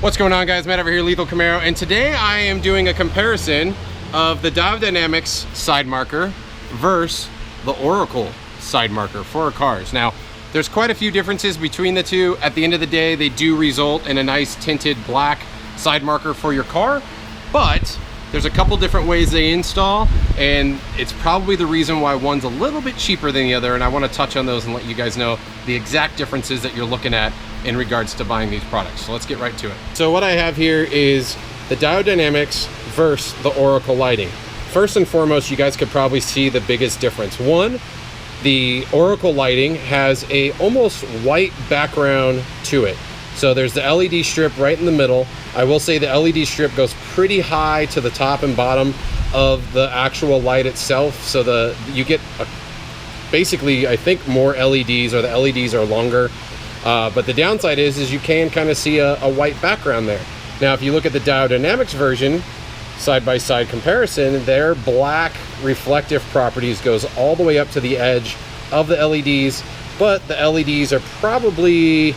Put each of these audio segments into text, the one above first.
What's going on, guys? Matt over here, Lethal Camaro, and today I am doing a comparison of the Diode Dynamics side marker versus the Oracle side marker for our cars. Now, there's quite a few differences between the two. At the end of the day, they do result in a nice tinted black side marker for your car, but there's a couple different ways they install, and it's probably the reason why one's a little bit cheaper than the other, and I want to touch on those and let you guys know the exact differences that you're looking at in regards to buying these products. So let's get right to it. So what I have here is the Diode Dynamics versus the Oracle lighting. First and foremost, you guys could probably see the biggest difference. One, the Oracle lighting has a almost white background to it. So there's the LED strip right in the middle. I will say the LED strip goes pretty high to the top and bottom of the actual light itself. So you get basically, I think, more LEDs, or the LEDs are longer. But the downside is you can kind of see a white background there. Now, if you look at the Diode Dynamics version, side-by-side comparison, their black reflective properties goes all the way up to the edge of the LEDs, but the LEDs are probably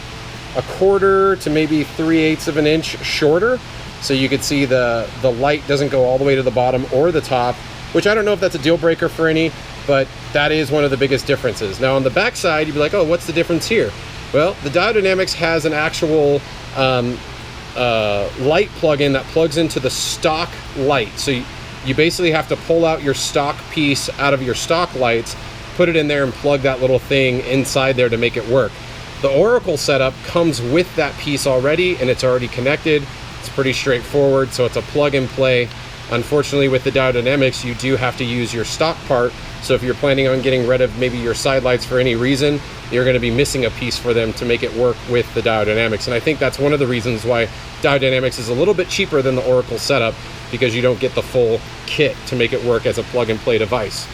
1/4 to maybe 3/8 of an inch shorter. So you could see the light doesn't go all the way to the bottom or the top, which I don't know if that's a deal breaker for any, but that is one of the biggest differences. Now on the back side, you'd be like, oh, what's the difference here? Well, the Diode Dynamics has an actual light plug-in that plugs into the stock light. So you basically have to pull out your stock piece out of your stock lights, put it in there and plug that little thing inside there to make it work. The Oracle setup comes with that piece already, and it's already connected. It's pretty straightforward, so it's a plug and play. Unfortunately, with the Diode Dynamics, you do have to use your stock part. So if you're planning on getting rid of maybe your side lights for any reason, you're going to be missing a piece for them to make it work with the Diode Dynamics. And I think that's one of the reasons why Diode Dynamics is a little bit cheaper than the Oracle setup, because you don't get the full kit to make it work as a plug and play device.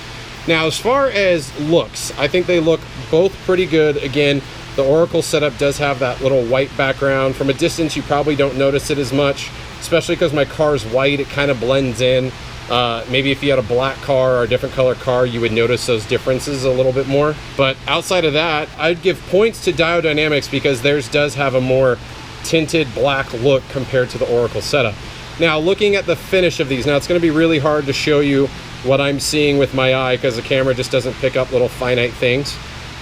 Now, as far as looks, I think they look both pretty good. Again, the Oracle setup does have that little white background. From a distance, you probably don't notice it as much, especially because my car's white. It kind of blends in. Maybe if you had a black car or a different color car, you would notice those differences a little bit more. But outside of that, I'd give points to Diode Dynamics because theirs does have a more tinted black look compared to the Oracle setup. Now, looking at the finish of these, now it's going to be really hard to show you what I'm seeing with my eye because the camera just doesn't pick up little finite things.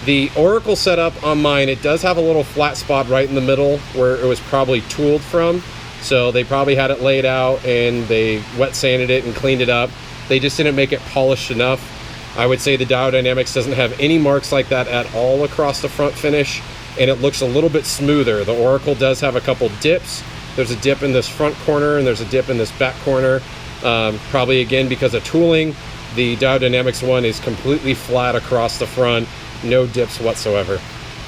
The Oracle setup on mine, it does have a little flat spot right in the middle where it was probably tooled from. So they probably had it laid out and they wet sanded it and cleaned it up. They just didn't make it polished enough. I would say the Diode Dynamics doesn't have any marks like that at all across the front finish, and it looks a little bit smoother. The Oracle does have a couple dips. There's a dip in this front corner and there's a dip in this back corner. Probably again because of tooling. The Diode Dynamics one is completely flat across the front, no dips whatsoever.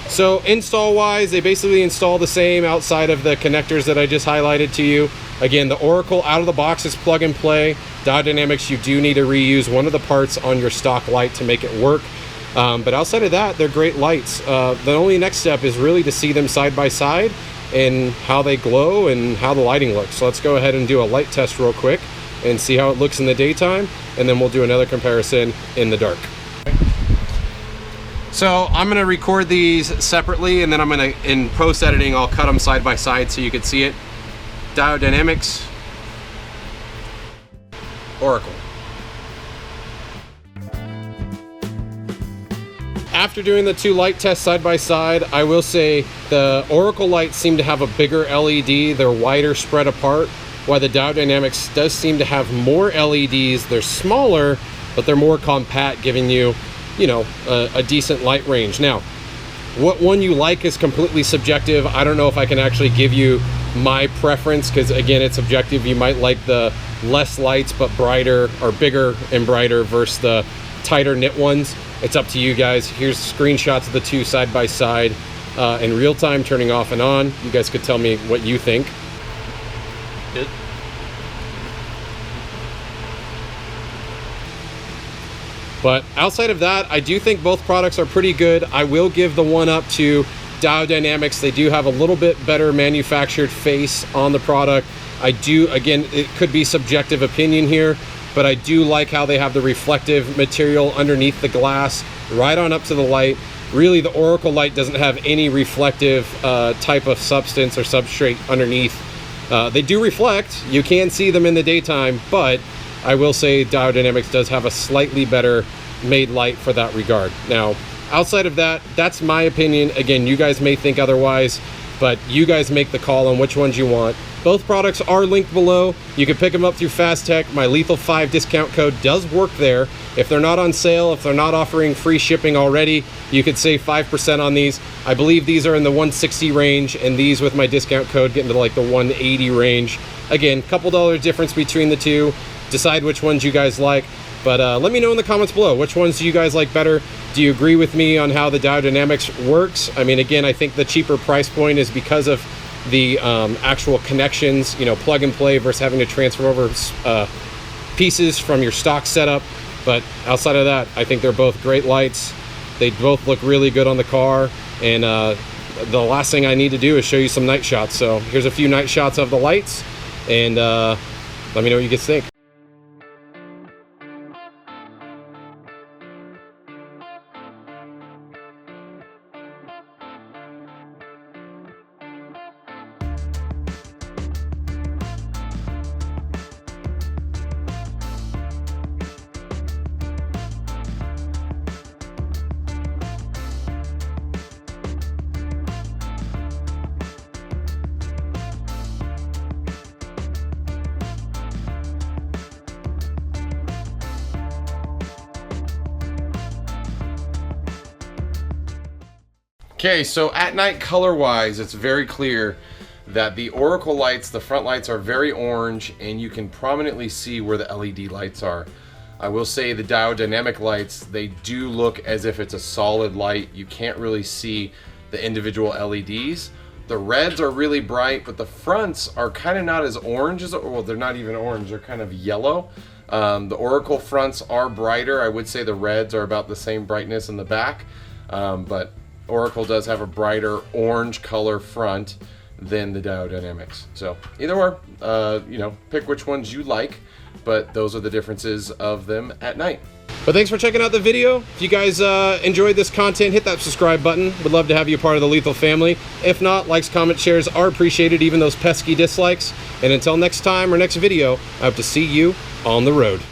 So install wise, they basically install the same outside of the connectors that I just highlighted to you. Again, the Oracle out of the box is plug and play. Diode Dynamics, you do need to reuse one of the parts on your stock light to make it work. But outside of that, they're great lights. The only next step is really to see them side by side and how they glow and how the lighting looks. So let's go ahead and do a light test real quick and see how it looks in the daytime, and then we'll do another comparison in the dark. So I'm going to record these separately, and then I'm going to, in post editing, I'll cut them side by side so you can see it. Diode Dynamics, Oracle. After doing the two light tests side by side, I will say the Oracle lights seem to have a bigger LED. They're wider spread apart, while the Diode Dynamics does seem to have more LEDs. They're smaller, but they're more compact, giving you a decent light range. Now, what one you like is completely subjective. I don't know if I can actually give you my preference because, again, it's subjective. You might like the less lights but brighter, or bigger and brighter, versus the tighter knit ones. It's up to you guys. Here's screenshots of the two side by side in real time, turning off and on. You guys could tell me what you think. Good. But outside of that, I do think both products are pretty good. I will give the one up to Diode Dynamics. They do have a little bit better manufactured face on the product. I do, again, it could be subjective opinion here, but I do like how they have the reflective material underneath the glass, right on up to the light. Really, the Oracle light doesn't have any reflective type of substance or substrate underneath. They do reflect. You can see them in the daytime, but I will say Diode Dynamics does have a slightly better made light for that regard. Now, outside of that, that's my opinion. Again, you guys may think otherwise, but you guys make the call on which ones you want. Both products are linked below. You can pick them up through Fast Tech. My Lethal 5 discount code does work there. If they're not on sale, if they're not offering free shipping already, you could save 5% on these. I believe these are in the 160 range, and these with my discount code get into like the 180 range. Again, couple dollar difference between the two. Decide which ones you guys like. But let me know in the comments below, which ones do you guys like better? Do you agree with me on how the Diode Dynamics works? I mean, again, I think the cheaper price point is because of the actual connections, you know, plug and play versus having to transfer over pieces from your stock setup. But outside of that, I think they're both great lights. They both look really good on the car. And the last thing I need to do is show you some night shots. So here's a few night shots of the lights, and let me know what you guys think. Okay, so at night color-wise, it's very clear that the Oracle lights, the front lights are very orange, and you can prominently see where the LED lights are. I will say the Diode Dynamic lights, they do look as if it's a solid light. You can't really see the individual LEDs. The reds are really bright, but the fronts are kind of not as orange as, well, they're not even orange, they're kind of yellow. The Oracle fronts are brighter. I would say the reds are about the same brightness in the back, but Oracle does have a brighter orange color front than the Diode Dynamics. So either or, you know, pick which ones you like, but those are the differences of them at night. But thanks for checking out the video. If you guys enjoyed this content, hit that subscribe button. Would love to have you a part of the Lethal family. If not, likes, comments, shares are appreciated, even those pesky dislikes. And until next time or next video, I hope to see you on the road.